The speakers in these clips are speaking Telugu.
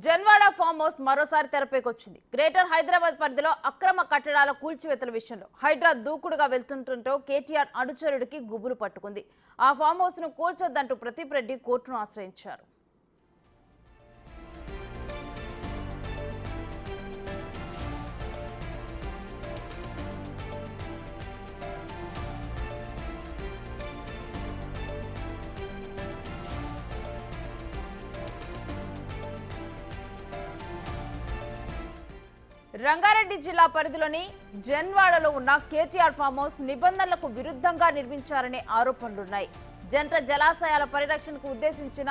జన్వాడ ఫామ్ హౌస్ మరోసారి తెరపైకొచ్చింది. గ్రేటర్ హైదరాబాద్ పరిధిలో అక్రమ కట్టడాల కూల్చివేతల విషయంలో హైడ్రా దూకుడుగా వెళ్తుండటంతో కేటీఆర్ అనుచరుడికి గుబులు పట్టుకుంది. ఆ ఫామ్ హౌస్ ను కూల్చొద్దంటూ ప్రదీప్ రెడ్డి కోర్టును ఆశ్రయించారు. రంగారెడ్డి జిల్లా పరిధిలోని జన్వాడలో ఉన్న కేటీఆర్ ఫామ్ హౌస్ నిబంధనలకు విరుద్ధంగా నిర్మించారనే ఆరోపణలున్నాయి. జంట జలాశయాల పరిరక్షణకు ఉద్దేశించిన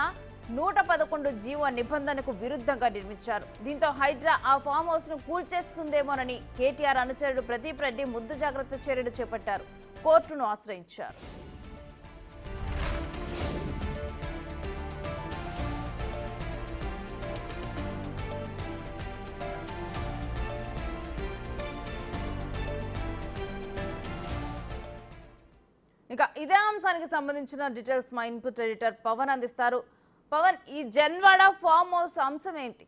111 జీవో నిబంధనకు విరుద్ధంగా నిర్మించారు. దీంతో హైడ్రా ఆ ఫామ్ హౌస్ ను కూల్చేస్తుందేమోనని కేటీఆర్ అనుచరుడు ప్రదీప్ రెడ్డి ముందు జాగ్రత్త చర్యలు చేపట్టారు. కోర్టును ఆశ్రయించారు. ఇక ఇదే అంశానికి సంబంధించిన డీటెయిల్స్ మా ఇన్పుట్ ఎడిటర్ పవన్ అందిస్తారు. పవన్, ఈ జన్వాడ ఫామ్ హౌస్ అంశం ఏంటి?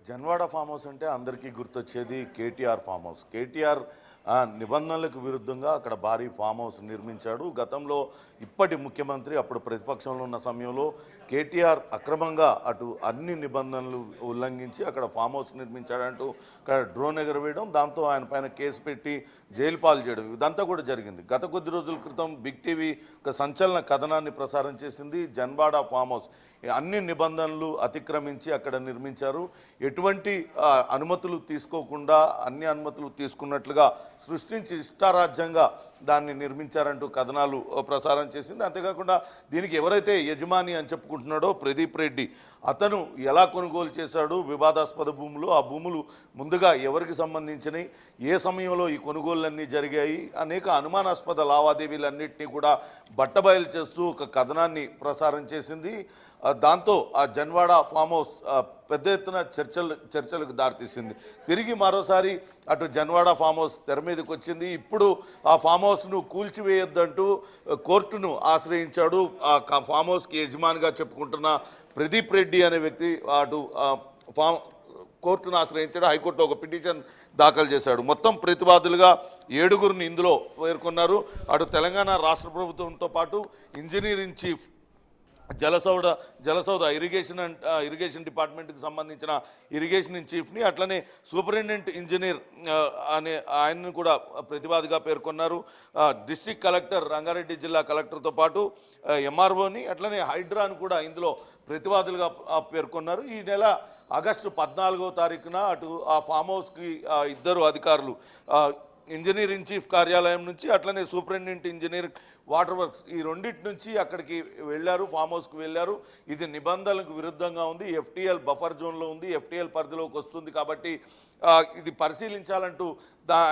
జన్వాడ ఫామ్ హౌస్ అంటే అందరికీ గుర్తొచ్చేది కేటీఆర్ ఫామ్ హౌస్. కేటీఆర్ నిబంధనలకు విరుద్ధంగా అక్కడ భారీ ఫామ్ హౌస్ నిర్మించాడు. గతంలో ఇప్పటి ముఖ్యమంత్రి అప్పుడు ప్రతిపక్షంలో ఉన్న సమయంలో కేటీఆర్ అక్రమంగా అటు అన్ని నిబంధనలు ఉల్లంఘించి అక్కడ ఫామ్ హౌస్ నిర్మించాడంటూ అక్కడ డ్రోన్ ఎగరవేయడం, దాంతో ఆయన పైన కేసు పెట్టి జైలు పాలు చేయడం ఇదంతా కూడా జరిగింది. గత కొద్ది రోజుల క్రితం బిగ్ టీవీ ఒక సంచలన కథనాన్ని ప్రసారం చేసింది. జన్వాడ ఫామ్ హౌస్ అన్ని నిబంధనలు అతిక్రమించి అక్కడ నిర్మించారు, ఎటువంటి అనుమతులు తీసుకోకుండా అన్ని అనుమతులు తీసుకున్నట్లుగా సృష్టించి ఇష్టారాజ్యంగా దాన్ని నిర్మించారంటూ కథనాలు ప్రసారం చేసింది. అంతేకాకుండా దీనికి ఎవరైతే యజమాని అని చెప్పుకుంటున్నాడో ప్రదీప్ రెడ్డి, అతను ఎలా కొనుగోలు చేశాడు, వివాదాస్పద భూములు, ఆ భూములు ముందుగా ఎవరికి సంబంధించినవి, ఏ సమయంలో ఈ కొనుగోళ్ళన్నీ జరిగాయి, అనేక అనుమానాస్పద లావాదేవీలన్నింటినీ కూడా బట్టబయలు చేస్తూ ఒక కథనాన్ని ప్రసారం చేసింది. దాంతో ఆ జన్వాడ ఫామ్ హౌస్ పెద్ద ఎత్తున చర్చలకు దారితీసింది. తిరిగి మరోసారి అటు జన్వాడ ఫామ్ హౌస్ తెర మీదకి వచ్చింది. ఇప్పుడు ఆ ఫామ్ హౌస్ను కూల్చివేయొద్దంటూ కోర్టును ఆశ్రయించాడు. ఆ ఫామ్ హౌస్కి యజమానిగా చెప్పుకుంటున్న ప్రదీప్ రెడ్డి అనే వ్యక్తి అటు కోర్టును ఆశ్రయించాడు. హైకోర్టులో ఒక పిటిషన్ దాఖలు చేశాడు. మొత్తం ప్రతివాదులుగా 7గురిని ఇందులో పేర్కొన్నారు. అటు తెలంగాణ రాష్ట్ర ప్రభుత్వంతో పాటు ఇంజనీర్ ఇన్ చీఫ్, జలసౌద ఇరిగేషన్ డిపార్ట్మెంట్కి సంబంధించిన ఇరిగేషన్ ఇన్ చీఫ్ని, అట్లనే సూపరింటెండెంట్ ఇంజనీర్ అనే ఆయన్ని కూడా ప్రతివాదిగా పేర్కొన్నారు. డిస్ట్రిక్ట్ కలెక్టర్, రంగారెడ్డి జిల్లా కలెక్టర్తో పాటు ఎంఆర్ఓని, అట్లనే హైడ్రాను కూడా ఇందులో ప్రతివాదులుగా పేర్కొన్నారు. ఈ నెల ఆగస్టు 14వ తారీఖున అటు ఆ ఫామ్ హౌస్కి 2 అధికారులు ఇంజనీర్ ఇన్ చీఫ్ కార్యాలయం నుంచి, అట్లనే సూపరింటెండెంట్ ఇంజనీర్ వాటర్ వర్క్స్, ఈ రెండింటి నుంచి అక్కడికి వెళ్ళారు, ఫామ్ హౌస్కి వెళ్ళారు. ఇది నిబంధనలకు విరుద్ధంగా ఉంది, ఎఫ్టీఎల్ బఫర్ జోన్లో ఉంది, ఎఫ్టీఎల్ పరిధిలోకి వస్తుంది, కాబట్టి ఇది పరిశీలించాలంటూ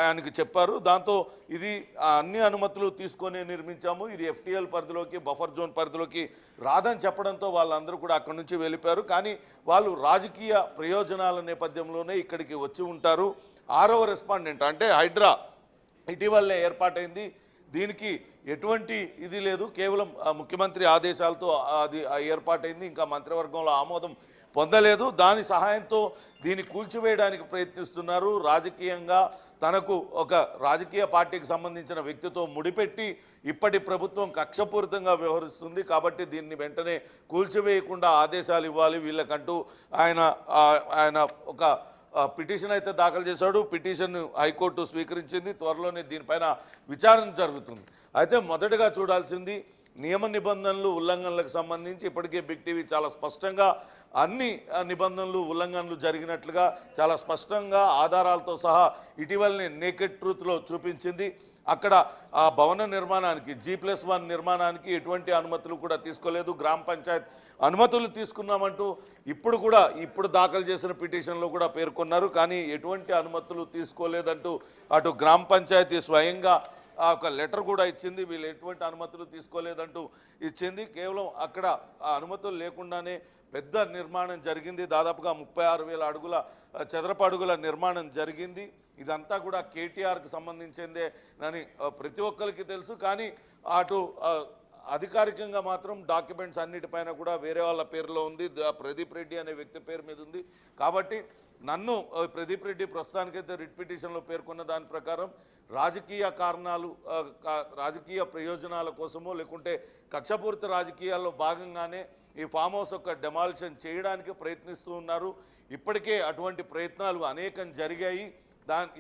ఆయనకు చెప్పారు. దాంతో ఇది అన్ని అనుమతులు తీసుకొని నిర్మించాము, ఇది ఎఫ్టీఎల్ పరిధిలోకి బఫర్ జోన్ పరిధిలోకి రాదని చెప్పడంతో వాళ్ళందరూ కూడా అక్కడి నుంచి వెళ్ళిపోయారు. కానీ వాళ్ళు రాజకీయ ప్రయోజనాల నేపథ్యంలోనే ఇక్కడికి వచ్చి ఉంటారు. 6వ రెస్పాండెంట్ అంటే హైడ్రా ఇటీవలనే ఏర్పాటైంది. దీనికి ఎటువంటి ఇది లేదు, కేవలం ముఖ్యమంత్రి ఆదేశాలతో అది ఏర్పాటైంది, ఇంకా మంత్రివర్గంలో ఆమోదం పొందలేదు. దాని సహాయంతో దీన్ని కూల్చివేయడానికి ప్రయత్నిస్తున్నారు. రాజకీయంగా తనకు ఒక రాజకీయ పార్టీకి సంబంధించిన వ్యక్తితో ముడిపెట్టి ఇప్పటి ప్రభుత్వం కక్షపూరితంగా వ్యవహరిస్తుంది, కాబట్టి దీన్ని వెంటనే కూల్చివేయకుండా ఆదేశాలు ఇవ్వాలి వీళ్ళకంటూ ఆయన ఒక పిటిషన్ అయితే దాఖలు చేశాడు. పిటిషన్ హైకోర్టు స్వీకరించింది. త్వరలోనే దీనిపైన విచారణ జరుగుతుంది. అయితే మొదటగా చూడాల్సింది నియమ నిబంధనలు ఉల్లంఘనలకు సంబంధించి ఇప్పటికే బిగ్ టీవీ చాలా స్పష్టంగా అన్ని నిబంధనలు ఉల్లంఘనలు జరిగినట్లుగా చాలా స్పష్టంగా ఆధారాలతో సహా ఇటీవలనే నేకెడ్ ట్రూత్లో చూపించింది. అక్కడ ఆ భవన నిర్మాణానికి G+1 నిర్మాణానికి ఎటువంటి అనుమతులు కూడా తీసుకోలేదు. గ్రామ పంచాయత్ అనుమతులు తీసుకున్నామంటూ ఇప్పుడు దాఖలు చేసిన పిటిషన్లో కూడా పేర్కొన్నారు. కానీ ఎటువంటి అనుమతులు తీసుకోలేదంటూ అటు గ్రామ పంచాయతీ స్వయంగా ఒక లెటర్ కూడా ఇచ్చింది. వీళ్ళు ఎటువంటి అనుమతులు తీసుకోలేదంటూ ఇచ్చింది. కేవలం అక్కడ ఆ అనుమతులు లేకుండానే పెద్ద నిర్మాణం జరిగింది. దాదాపుగా 36,000 అడుగుల చదరపు అడుగుల నిర్మాణం జరిగింది. ఇదంతా కూడా కేటీఆర్కి సంబంధించిందే అని ప్రతి ఒక్కరికి తెలుసు. కానీ అటు అధికారికంగా మాత్రం డాక్యుమెంట్స్ అన్నిటిపైన కూడా వేరే వాళ్ళ పేరులో ఉంది, ప్రదీప్ రెడ్డి అనే వ్యక్తి పేరు మీద ఉంది. కాబట్టి నన్ను ప్రదీప్ రెడ్డి ప్రస్తుతానికైతే రిట్ పిటిషన్లో పేర్కొన్న దాని ప్రకారం రాజకీయ కారణాలు, రాజకీయ ప్రయోజనాల కోసమో లేకుంటే కక్షపూరిత రాజకీయాల్లో భాగంగానే ఈ ఫామ్ హౌస్ యొక్క డెమాలిషన్ చేయడానికి ప్రయత్నిస్తూ ఉన్నారు. ఇప్పటికే అటువంటి ప్రయత్నాలు అనేకం జరిగాయి.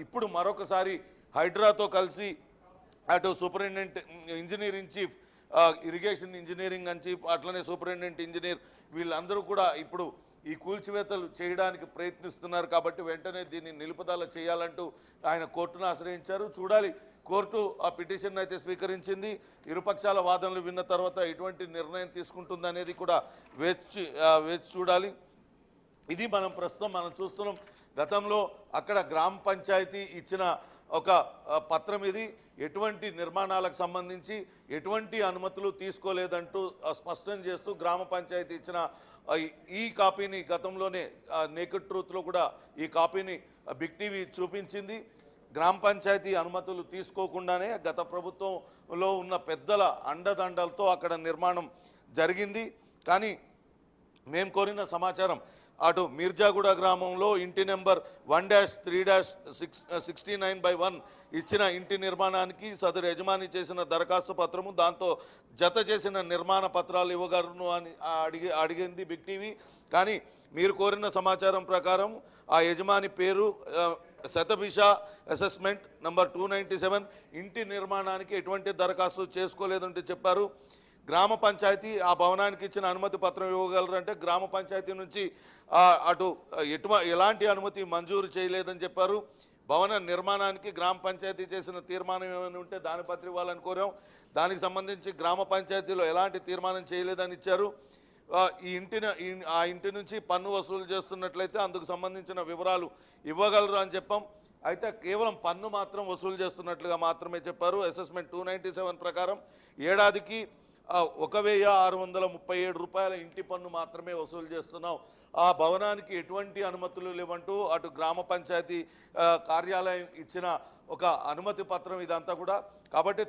ఇప్పుడు మరొకసారి హైడ్రాతో కలిసి అటు superintendent engineer in chief, irrigation engineering in chief, అట్లనే సూపరింటెండెంట్ ఇంజనీర్ వీళ్ళందరూ కూడా ఇప్పుడు ఈ కూల్చివేతలు చేయడానికి ప్రయత్నిస్తున్నారు. కాబట్టి వెంటనే దీన్ని నిలుపుదల చేయాలంటూ ఆయన కోర్టును ఆశ్రయించారు. చూడాలి, కోర్టు ఆ పిటిషన్ అయితే స్వీకరించింది. ఇరుపక్షాల వాదనలు విన్న తర్వాత ఎటువంటి నిర్ణయం తీసుకుంటుందనేది కూడా వేచి చూడాలి. ఇది ప్రస్తుతం చూస్తున్నాం. గతంలో అక్కడ గ్రామ పంచాయతీ ఇచ్చిన ఒక పత్రం ఇది. ఎటువంటి నిర్మాణాలకు సంబంధించి ఎటువంటి అనుమతులు తీసుకోలేదంటూ స్పష్టం చేస్తూ గ్రామ పంచాయతీ ఇచ్చిన ఈ కాపీని గతంలోనే నేకెడ్ ట్రూత్లో కూడా ఈ కాపీని బిగ్ టీవీ చూపించింది. గ్రామ పంచాయతీ అనుమతులు తీసుకోకుండానే గత ప్రభుత్వంలో ఉన్న పెద్దల అండదండలతో అక్కడ నిర్మాణం జరిగింది. కానీ మేము కోరిన సమాచారం అటు మీర్జాగూడ గ్రామంలో ఇంటి నెంబర్ 1-3-69/1 ఇచ్చిన ఇంటి నిర్మాణానికి సదరు యజమాని చేసిన దరఖాస్తు పత్రము, దాంతో జత చేసిన నిర్మాణ పత్రాలు ఇవ్వగలను అని అడిగింది బిగ్ టీవీ. కానీ మీరు కోరిన సమాచారం ప్రకారం ఆ యజమాని పేరు శతభిష అసెస్మెంట్ నంబర్ 297 ఇంటి నిర్మాణానికి ఎటువంటి దరఖాస్తు చేసుకోలేదంటే చెప్పారు. గ్రామ పంచాయతీ ఆ భవనానికి ఇచ్చిన అనుమతి పత్రం ఇవ్వగలరంటే గ్రామ పంచాయతీ నుంచి అటు ఎలాంటి అనుమతి మంజూరు చేయలేదని చెప్పారు. భవన నిర్మాణానికి గ్రామ పంచాయతీ చేసిన తీర్మానం ఏమైనా ఉంటే దాని పత్రం ఇవ్వాలని కోరాం. దానికి సంబంధించి గ్రామ పంచాయతీలో ఎలాంటి తీర్మానం చేయలేదని ఇచ్చారు. ఆ ఇంటి నుంచి పన్ను వసూలు చేస్తున్నట్లయితే అందుకు సంబంధించిన వివరాలు ఇవ్వగలరు అని చెప్పాం. అయితే కేవలం పన్ను మాత్రం వసూలు చేస్తున్నట్లుగా మాత్రమే చెప్పారు. అసెస్మెంట్ 297 ప్రకారం ఏడాదికి 1637 రూపాయల ఇంటి పన్ను మాత్రమే వసూలు చేస్తున్నాం. ఆ భవనానికి ఎటువంటి అనుమతులు లేవంటూ అటు గ్రామ పంచాయతీ కార్యాలయం ఇచ్చిన ఒక అనుమతి పత్రం ఇదంతా కూడా. కాబట్టి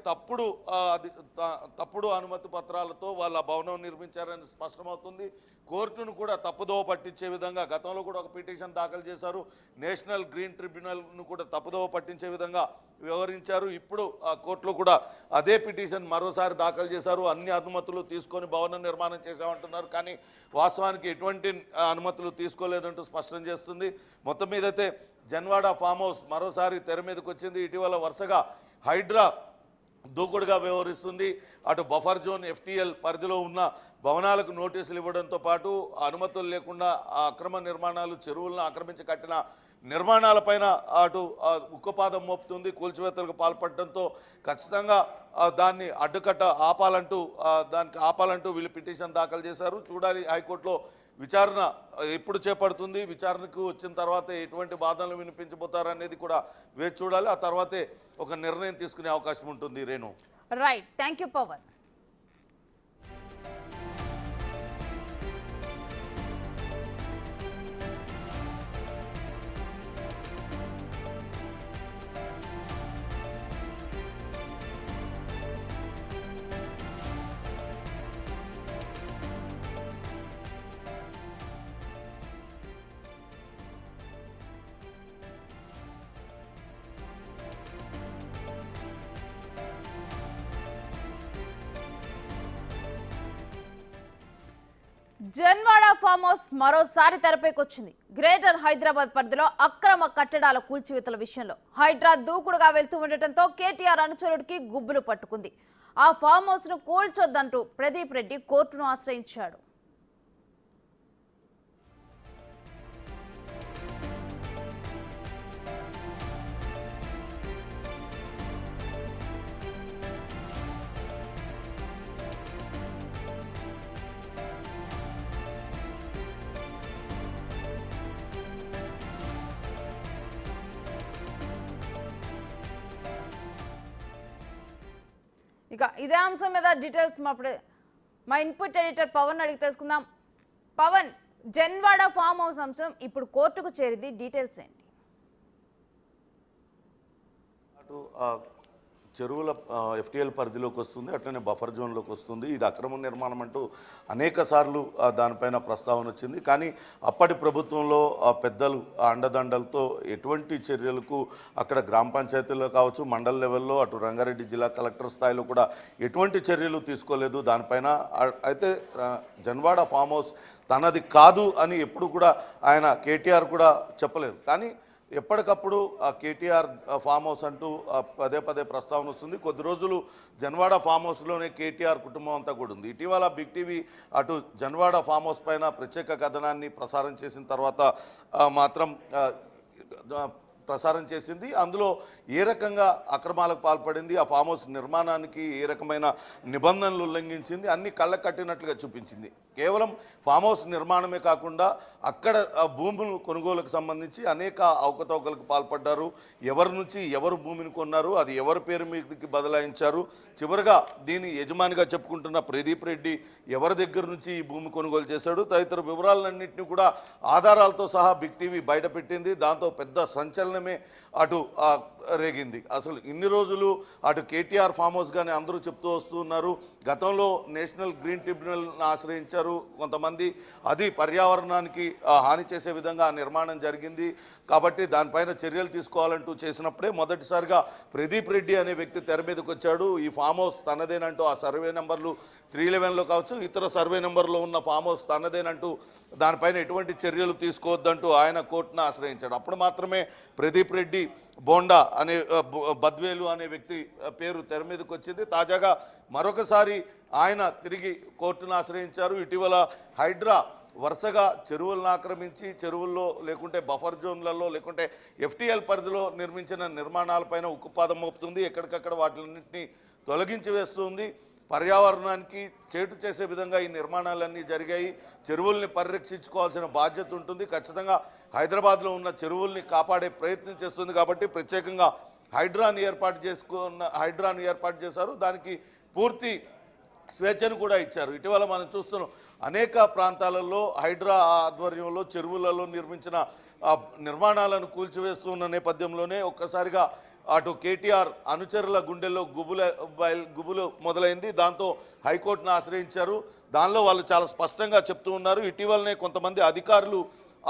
తప్పుడు అనుమతి పత్రాలతో వాళ్ళ భవనం నిర్మించారని స్పష్టమవుతుంది. కోర్టును కూడా తప్పుదోవ పట్టించే విధంగా గతంలో కూడా ఒక పిటిషన్ దాఖలు చేశారు. నేషనల్ గ్రీన్ ట్రిబ్యునల్ను కూడా తప్పుదోవ పట్టించే విధంగా వ్యవహరించారు. ఇప్పుడు ఆ కోర్టులో కూడా అదే పిటిషన్ మరోసారి దాఖలు చేశారు. అన్ని అనుమతులు తీసుకొని భవన నిర్మాణం చేశామంటున్నారు. కానీ వాస్తవానికి ఎటువంటి అనుమతులు తీసుకోలేదంటూ స్పష్టం చేస్తుంది. మొత్తం మీదైతే జన్వాడ ఫామ్ హౌస్ మరోసారి తెర మీదకి వచ్చింది. ఇటీవల వరుసగా హైడ్రా దూకుడుగా వ్యవహరిస్తుంది. అటు బఫర్ జోన్ FTL పరిధిలో ఉన్న భవనాలకు నోటీసులు ఇవ్వడంతో పాటు అనుమతులు లేకుండా అక్రమ నిర్మాణాలు, చెరువులను ఆక్రమించి కట్టిన నిర్మాణాలపైన అటు ఉక్కుపాదం మోపుతుంది. కూల్చివేతలకు పాల్పడడంతో ఖచ్చితంగా దాన్ని అడ్డుకట్ట ఆపాలంటూ వీళ్ళు పిటిషన్ దాఖలు చేశారు. చూడాలి హైకోర్టులో విచారణ ఎప్పుడు చేపడుతుంది, విచారణకు వచ్చిన తర్వాత ఎటువంటి వాదనలు వినిపించబోతారనేది కూడా వేచి చూడాలి. ఆ తర్వాతే ఒక నిర్ణయం తీసుకునే అవకాశం ఉంటుంది. Renu, right, thank you Pavan. Janwada farm house మరోసారి తెరపైకొచ్చింది. గ్రేటర్ హైదరాబాద్ పరిధిలో అక్రమ కట్టడాల కూల్చివేతల విషయంలో హైడ్రా దూకుడుగా వెళ్తూ ఉండటంతో కేటీఆర్ అనుచరుడికి గుబ్బులు పట్టుకుంది. ఆ ఫామ్ హౌస్ ను కూల్చొద్దంటూ ప్రదీప్ రెడ్డి కోర్టును ఆశ్రయించాడు. ఇక ఇదే అంశం మీద డీటెయిల్స్ మా ఇన్పుట్ ఎడిటర్ పవన్ అడిగి తెలుసుకుందాం. పవన్, జన్వాడ ఫామ్ హౌస్ అంశం ఇప్పుడు కోర్టుకు చేరింది, డీటెయిల్స్ ఏంటి? అటు చెరువుల ఎఫ్టీఎల్ పరిధిలోకి వస్తుంది, అట్లనే బఫర్ జోన్లోకి వస్తుంది. ఇది అక్రమ నిర్మాణం అంటూ అనేక సార్లు దానిపైన ప్రస్తావన వచ్చింది. కానీ అప్పటి ప్రభుత్వంలో పెద్దలు అండదండలతో ఎటువంటి చర్యలకు అక్కడ గ్రామ పంచాయతీల్లో కావచ్చు, మండల లెవెల్లో, అటు రంగారెడ్డి జిల్లా కలెక్టర్ స్థాయిలో కూడా ఎటువంటి చర్యలు తీసుకోలేదు దానిపైన. అయితే జన్వాడ ఫామ్ హౌస్ తనది కాదు అని ఎప్పుడు కూడా ఆయన కేటీఆర్ కూడా చెప్పలేదు. కానీ ఎప్పటికప్పుడు ఆ కేటీఆర్ ఫామ్ హౌస్ అంటూ పదే పదే ప్రస్తావన వస్తుంది. కొద్ది రోజులు జన్వాడ ఫామ్ హౌస్లోనే కేటీఆర్ కుటుంబం అంతా కూడా ఉంది. ఇటీవల బిగ్ టీవీ అటు జన్వాడ ఫామ్ హౌస్ పైన ప్రత్యేక కథనాన్ని ప్రసారం చేసిన తర్వాత మాత్రం ప్రసారం చేసింది. అందులో ఏ రకంగా అక్రమాలకు పాల్పడింది, ఆ ఫామ్ హౌస్ నిర్మాణానికి ఏ రకమైన నిబంధనలు ఉల్లంఘించింది, అన్ని కళ్ళ కట్టినట్లుగా చూపించింది. కేవలం ఫామ్ హౌస్ నిర్మాణమే కాకుండా అక్కడ భూములు కొనుగోలుకు సంబంధించి అనేక అవకతవకలకు పాల్పడ్డారు. ఎవరి నుంచి ఎవరు భూమిని కొన్నారు, అది ఎవరి పేరు మీదకి బదలాయించారు, చివరిగా దీని యజమానిగా చెప్పుకుంటున్న ప్రదీప్ రెడ్డి ఎవరి దగ్గర నుంచి ఈ భూమి కొనుగోలు చేశాడు, తదితర వివరాలన్నింటినీ కూడా ఆధారాలతో సహా బిగ్ టీవీ బయటపెట్టింది. దాంతో పెద్ద సంచలనమే అటు రేగింది. అసలు ఇన్ని రోజులు అటు కేటీఆర్ ఫామ్ హౌస్ కానీ అందరూ చెప్తూ వస్తున్నారు. గతంలో నేషనల్ గ్రీన్ ట్రిబ్యునల్ని ఆశ్రయించారు కొంతమంది, అది పర్యావరణానికి హాని చేసే విధంగా నిర్మాణం జరిగింది కాబట్టి దానిపైన చర్యలు తీసుకోవాలంటూ చేసినప్పుడే మొదటిసారిగా ప్రదీప్ రెడ్డి అనే వ్యక్తి తెర మీదకి వచ్చాడు. ఈ ఫామ్ హౌస్ తనదేనంటూ ఆ సర్వే నెంబర్లు 311లో కావచ్చు, ఇతర సర్వే నెంబర్లో ఉన్న ఫామ్ హౌస్ తనదేనంటూ దానిపైన ఎటువంటి చర్యలు తీసుకోవద్దంటూ ఆయన కోర్టును ఆశ్రయించాడు. అప్పుడు మాత్రమే ప్రదీప్ రెడ్డి బోండా అనే బద్వేలు అనే వ్యక్తి పేరు తెర మీదకి వచ్చింది. తాజాగా మరొకసారి ఆయన తిరిగి కోర్టును ఆశ్రయించారు. ఇటీవల హైడ్రా వరుసగా చెరువులను ఆక్రమించి చెరువుల్లో లేకుంటే బఫర్ జోన్లలో లేకుంటే ఎఫ్టీఎల్ పరిధిలో నిర్మించిన నిర్మాణాలపైన ఉక్కుపాదం మోపుతుంది. ఎక్కడికక్కడ వాటిలన్నింటినీ తొలగించి వేస్తుంది. పర్యావరణానికి చేటు చేసే విధంగా ఈ నిర్మాణాలన్నీ జరిగాయి. చెరువుల్ని పరిరక్షించుకోవాల్సిన బాధ్యత ఉంటుంది. ఖచ్చితంగా హైదరాబాద్లో ఉన్న చెరువుల్ని కాపాడే ప్రయత్నం చేస్తుంది కాబట్టి ప్రత్యేకంగా హైడ్రాను ఏర్పాటు చేశారు. దానికి పూర్తి స్వేచ్ఛను కూడా ఇచ్చారు. ఇటీవల మనం చూస్తున్నాం అనేక ప్రాంతాలలో హైడ్రా ఆధ్వర్యంలో చెరువులలో నిర్మించిన నిర్మాణాలను కూల్చివేస్తున్న నేపథ్యంలోనే ఒక్కసారిగా అటు కేటీఆర్ అనుచరుల గుండెల్లో గుబులు మొదలైంది. దాంతో హైకోర్టును ఆశ్రయించారు. దానిలో వాళ్ళు చాలా స్పష్టంగా చెప్తూ ఉన్నారు. ఇటీవలనే కొంతమంది అధికారులు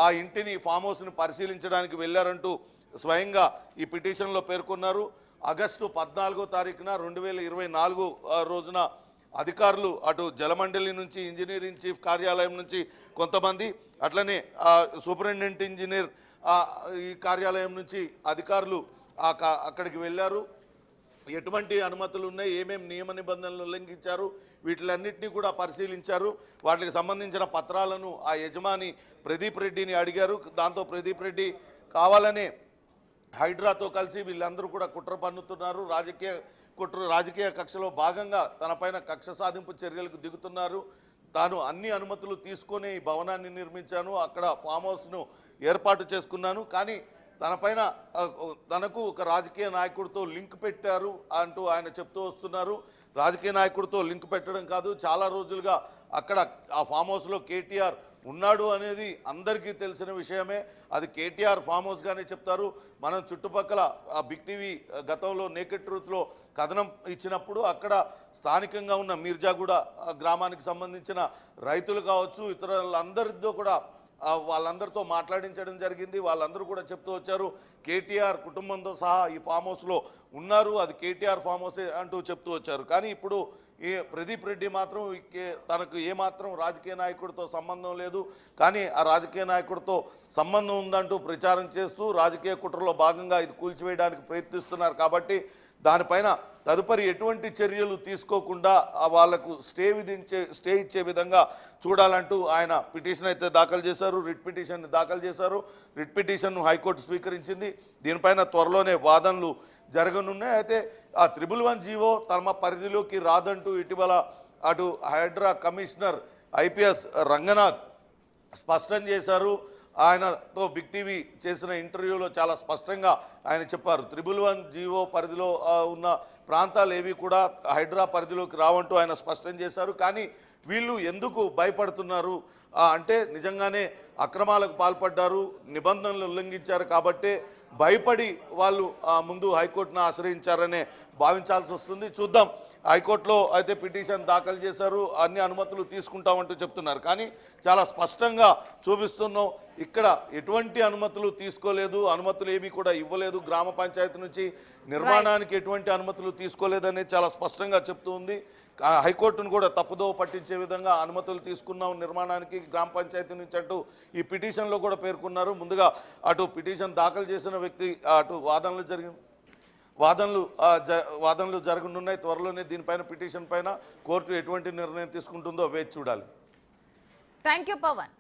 ఆ ఇంటిని ఫామ్ హౌస్ని పరిశీలించడానికి వెళ్ళారంటూ స్వయంగా ఈ పిటిషన్లో పేర్కొన్నారు. ఆగస్టు 14వ తారీఖున 2024 రోజున అధికారులు అటు జలమండలి నుంచి, ఇంజనీరింగ్ చీఫ్ కార్యాలయం నుంచి కొంతమంది, అట్లనే సూపరింటెండెంట్ ఇంజనీర్ ఈ కార్యాలయం నుంచి అధికారులు అక్కడికి వెళ్ళారు. ఎటువంటి అనుమతులు ఉన్నాయి, ఏమేమి నియమ నిబంధనలు ఉల్లంఘించారు, వీటిలన్నింటినీ కూడా పరిశీలించారు. వాటికి సంబంధించిన పత్రాలను ఆ యజమాని ప్రదీప్ రెడ్డిని అడిగారు. దాంతో ప్రదీప్ రెడ్డి కావాలనే హైడ్రాతో కలిసి వీళ్ళందరూ కూడా కుట్ర పన్నుతున్నారు, రాజకీయ కక్షలో భాగంగా తనపైన కక్ష సాధింపు చర్యలకు దిగుతున్నారు. తాను అన్ని అనుమతులు తీసుకొని ఈ భవనాన్ని నిర్మించాను, అక్కడ ఫామ్ హౌస్ను ఏర్పాటు చేసుకున్నాను, కానీ తనకు ఒక రాజకీయ నాయకుడితో లింక్ పెట్టారు అంటూ ఆయన చెప్తూ వస్తున్నారు. రాజకీయ నాయకుడితో లింక్ పెట్టడం కాదు, చాలా రోజులుగా అక్కడ ఆ ఫామ్ హౌస్లో కేటీఆర్ ఉన్నాడు అనేది అందరికీ తెలిసిన విషయమే. అది కేటీఆర్ ఫామ్ హౌస్గానే చెప్తారు. మనం చుట్టుపక్కల బిగ్ టీవీ గతంలో నేకెడ్ ట్రూత్లో కథనం ఇచ్చినప్పుడు అక్కడ స్థానికంగా ఉన్న మీర్జాగూడ గ్రామానికి సంబంధించిన రైతులు కావచ్చు, ఇతరులందరితో కూడా వాళ్ళందరితో మాట్లాడించడం జరిగింది. వాళ్ళందరూ కూడా చెప్తూ వచ్చారు కేటీఆర్ కుటుంబంతో సహా ఈ ఫామ్ హౌస్లో ఉన్నారు, అది కేటీఆర్ ఫామ్ హౌసే అంటూ చెప్తూ వచ్చారు. కానీ ఇప్పుడు ఈ ప్రదీప్ రెడ్డి మాత్రం తనకు ఏమాత్రం రాజకీయ నాయకుడితో సంబంధం లేదు, కానీ ఆ రాజకీయ నాయకుడితో సంబంధం ఉందంటూ ప్రచారం చేస్తూ రాజకీయ కుట్రలో భాగంగా ఇది కూల్చివేయడానికి ప్రయత్నిస్తున్నారు. కాబట్టి దానిపైన తదుపరి ఎటువంటి చర్యలు తీసుకోకుండా వాళ్లకు స్టే ఇచ్చే విధంగా చూడాలంటూ ఆయన పిటిషన్ అయితే దాఖలు చేశారు. రిట్ పిటిషన్ దాఖలు చేశారు. రిట్ పిటిషన్ను హైకోర్టు స్వీకరించింది. దీనిపైన త్వరలోనే వాదనలు జరగనున్నాయి. అయితే ఆ 111 జీవో తమ పరిధిలోకి రాదంటూ ఇటీవల అటు హైడ్రా కమిషనర్ ఐపీఎస్ రంగనాథ్ స్పష్టం చేశారు. ఆయనతో బిగ్ టీవీ చేసిన ఇంటర్వ్యూలో చాలా స్పష్టంగా ఆయన చెప్పారు. 111 జీవో పరిధిలో ఉన్న ప్రాంతాలు ఏవి కూడా హైడ్రా పరిధిలోకి రావంటూ ఆయన స్పష్టం చేశారు. కానీ వీళ్ళు ఎందుకు భయపడుతున్నారు అంటే నిజంగానే అక్రమాలకు పాల్పడ్డారు, నిబంధనలు ఉల్లంఘించారు కాబట్టే భయపడి వాళ్ళు ముందు హైకోర్టును ఆశ్రయించారనే భావించాల్సి వస్తుంది. చూద్దాం. హైకోర్టులో అయితే పిటిషన్ దాఖలు చేశారు, అన్ని అనుమతులు తీసుకుంటామంటూ చెప్తున్నారు. కానీ చాలా స్పష్టంగా చూపిస్తున్నాం, ఇక్కడ ఎటువంటి అనుమతులు తీసుకోలేదు, అనుమతులు ఏమీ కూడా ఇవ్వలేదు, గ్రామ పంచాయతీ నుంచి నిర్మాణానికి ఎటువంటి అనుమతులు తీసుకోలేదని చాలా స్పష్టంగా చెప్తూ ఉంది. హైకోర్టును కూడా తప్పుదోవ పట్టించే విధంగా అనుమతులు తీసుకున్నాం నిర్మాణానికి గ్రామ పంచాయతీ నుంచి అంటూ ఈ పిటిషన్లో కూడా పేర్కొన్నారు. ముందుగా అటు పిటిషన్ దాఖలు చేసిన వ్యక్తి అటు వాదనలు జరగనున్నాయి. త్వరలోనే దీనిపైన పిటిషన్ పైన కోర్టు ఎటువంటి నిర్ణయం తీసుకుంటుందో వేచి చూడాలి. Thank you Pawan.